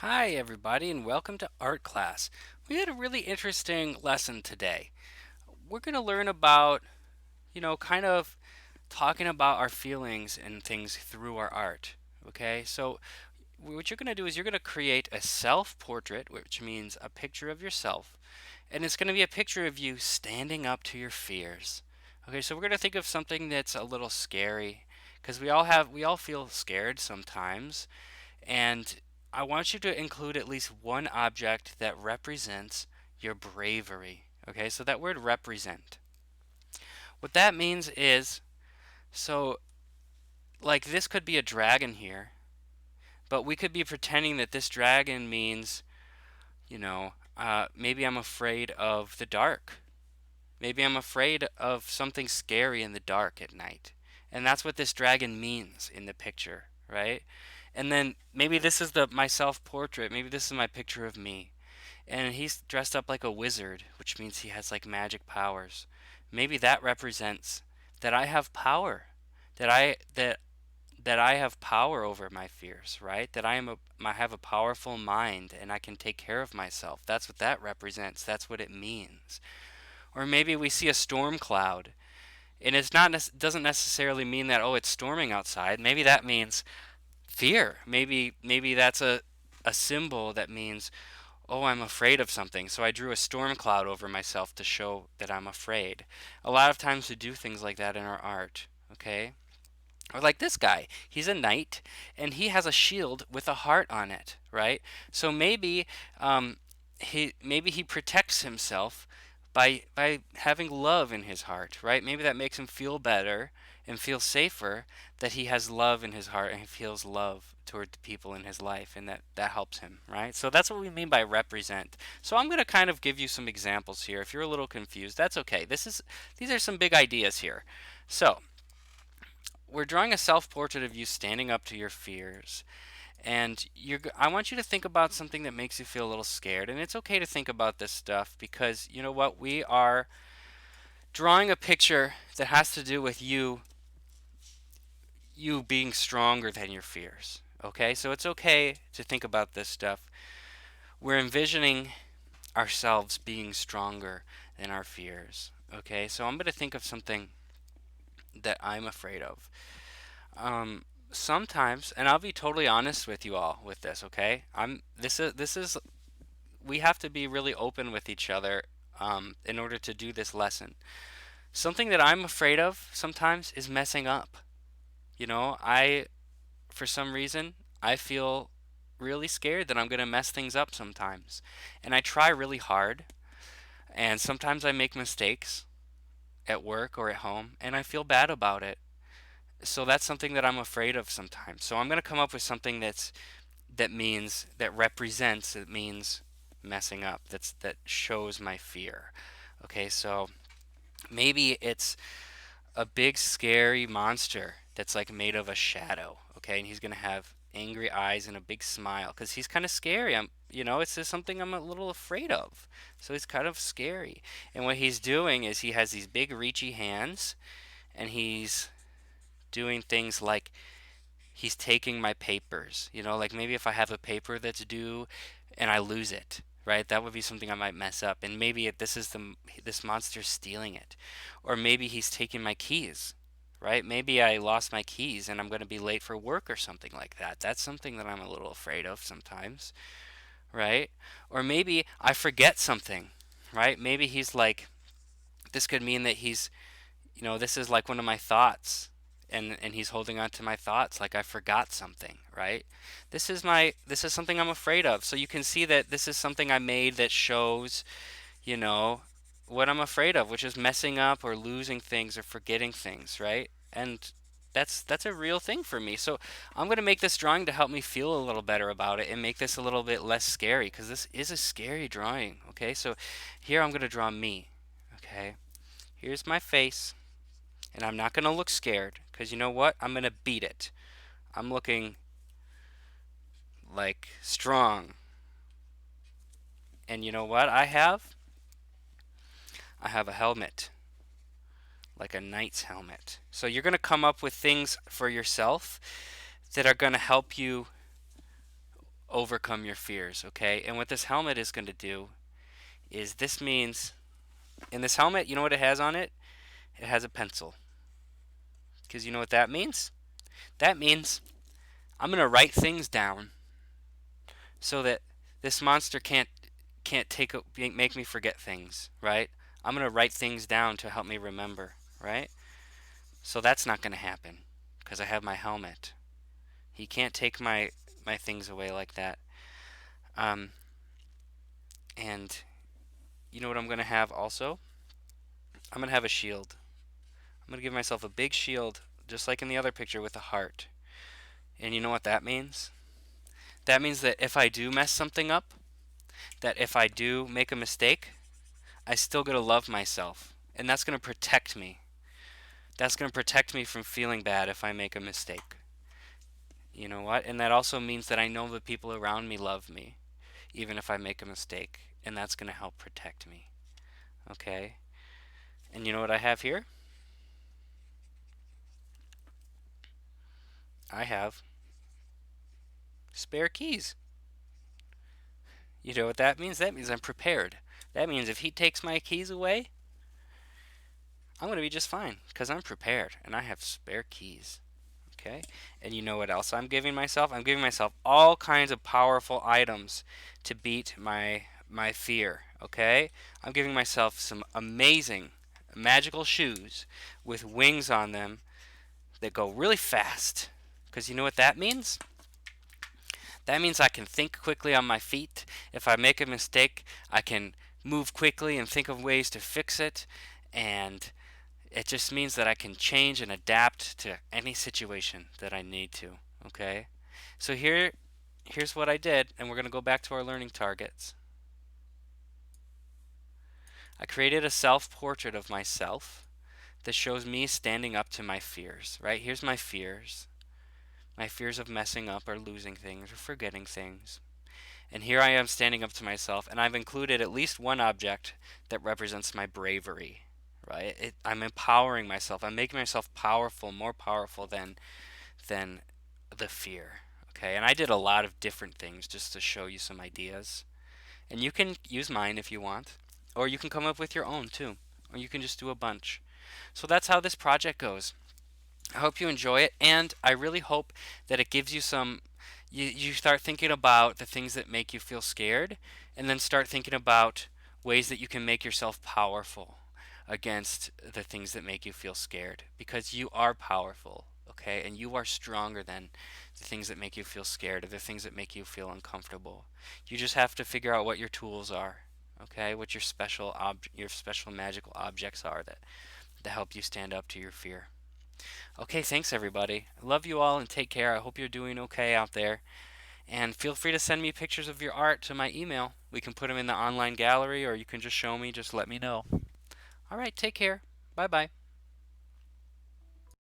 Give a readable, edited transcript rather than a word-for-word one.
Hi, everybody, and welcome to art class. We had a really interesting lesson today. We're going to learn about, kind of talking about our feelings and things through our art. Okay, so what you're going to do is you're going to create a self portrait, which means a picture of yourself, and it's going to be a picture of you standing up to your fears. Okay, so we're going to think of something that's a little scary because we all feel scared sometimes, and I want you to include at least one object that represents your bravery. Okay, so that word represent. What that means is, so like this could be a dragon here, but we could be pretending that this dragon means, maybe I'm afraid of the dark. Maybe I'm afraid of something scary in the dark at night. And that's what this dragon means in the picture, right? And then maybe this is the my self-portrait. Maybe this is my picture of me. And he's dressed up like a wizard, which means he has like magic powers. Maybe that represents that I have power. That I have power over my fears, right? That I have a powerful mind and I can take care of myself. That's what that represents. That's what it means. Or maybe we see a storm cloud, and it's not doesn't necessarily mean that, oh, it's storming outside. Maybe that means fear. Maybe that's a symbol that means, oh, I'm afraid of something. So I drew a storm cloud over myself to show that I'm afraid. A lot of times we do things like that in our art, okay? Or like this guy, he's a knight and he has a shield with a heart on it, right? So um, maybe he protects himself by having love in his heart, right? Maybe that makes him feel better and feel safer that he has love in his heart and he feels love toward the people in his life, and that helps him, right? So that's what we mean by represent. So I'm going to kind of give you some examples here. If you're a little confused, that's okay. These are some big ideas here. So we're drawing a self-portrait of you standing up to your fears, and I want you to think about something that makes you feel a little scared. And it's okay to think about this stuff because you know what, we are drawing a picture that has to do with you being stronger than your fears. Okay, so it's okay to think about this stuff. We're envisioning ourselves being stronger than our fears. Okay, so I'm going to think of something that I'm afraid of. Sometimes, and I'll be totally honest with you all with this, okay? This is we have to be really open with each other in order to do this lesson. Something that I'm afraid of sometimes is messing up. For some reason, I feel really scared that I'm going to mess things up sometimes. And I try really hard, and sometimes I make mistakes at work or at home, and I feel bad about it. So that's something that I'm afraid of sometimes. So I'm going to come up with something that represents, it means messing up. That shows my fear. Okay, so maybe it's a big scary monster that's like made of a shadow. Okay, and he's gonna have angry eyes and a big smile because he's kind of scary. It's just something I'm a little afraid of. So he's kind of scary. And what he's doing is he has these big reachy hands, and he's doing things like he's taking my papers. Like maybe if I have a paper that's due and I lose it, right? That would be something I might mess up. And maybe this monster's stealing it. Or maybe he's taking my keys, right? Maybe I lost my keys and I'm going to be late for work or something like that. That's something that I'm a little afraid of sometimes, right? Or maybe I forget something, right? Maybe he's like, this could mean that this is like one of my thoughts, and he's holding on to my thoughts like I forgot something, right? This is something I'm afraid of. So you can see that this is something I made that shows, you know, what I'm afraid of, which is messing up or losing things or forgetting things, right? And that's a real thing for me. So I'm going to make this drawing to help me feel a little better about it and make this a little bit less scary because this is a scary drawing, okay? So here I'm going to draw me, okay? Here's my face. And I'm not going to look scared because you know what? I'm going to beat it. I'm looking like strong. And you know what I have? I have a helmet, like a knight's helmet. So you're going to come up with things for yourself that are going to help you overcome your fears, okay? And what this helmet is going to do is this means in this helmet, you know what it has on it? It has a pencil. Because you know what that means? That means I'm going to write things down so that this monster can't make me forget things, right? I'm going to write things down to help me remember, right? So that's not going to happen because I have my helmet. He can't take my things away like that. Um, and you know what I'm going to have also? I'm going to have a shield. I'm going to give myself a big shield, just like in the other picture with a heart. And you know what that means? That means that if I do mess something up, that if I do make a mistake, I still got to love myself. And that's going to protect me. That's going to protect me from feeling bad if I make a mistake. You know what? And that also means that I know the people around me love me, even if I make a mistake. And that's going to help protect me. Okay? And you know what I have here? I have spare keys. You know what that means? That means I'm prepared. That means if he takes my keys away, I'm going to be just fine because I'm prepared and I have spare keys. Okay? And you know what else I'm giving myself? I'm giving myself all kinds of powerful items to beat my fear. Okay? I'm giving myself some amazing magical shoes with wings on them that go really fast. Because you know what that means? That means I can think quickly on my feet. If I make a mistake, I can move quickly and think of ways to fix it. And it just means that I can change and adapt to any situation that I need to. Okay? So here's what I did, and we're going to go back to our learning targets. I created a self-portrait of myself that shows me standing up to my fears, right? Here's my fears. My fears of messing up or losing things or forgetting things. And here I am standing up to myself, and I've included at least one object that represents my bravery, right? I'm empowering myself. I'm making myself powerful, more powerful than the fear. Okay, and I did a lot of different things just to show you some ideas. And you can use mine if you want, or you can come up with your own too, or you can just do a bunch. So that's how this project goes. I hope you enjoy it, and I really hope that it gives you some. You start thinking about the things that make you feel scared, and then start thinking about ways that you can make yourself powerful against the things that make you feel scared. Because you are powerful, okay? And you are stronger than the things that make you feel scared or the things that make you feel uncomfortable. You just have to figure out what your tools are, okay? What your special magical objects are that help you stand up to your fear. Okay, thanks everybody. I love you all and take care. I hope you're doing okay out there. And feel free to send me pictures of your art to my email. We can put them in the online gallery or you can just show me, just let me know. All right, take care. Bye bye.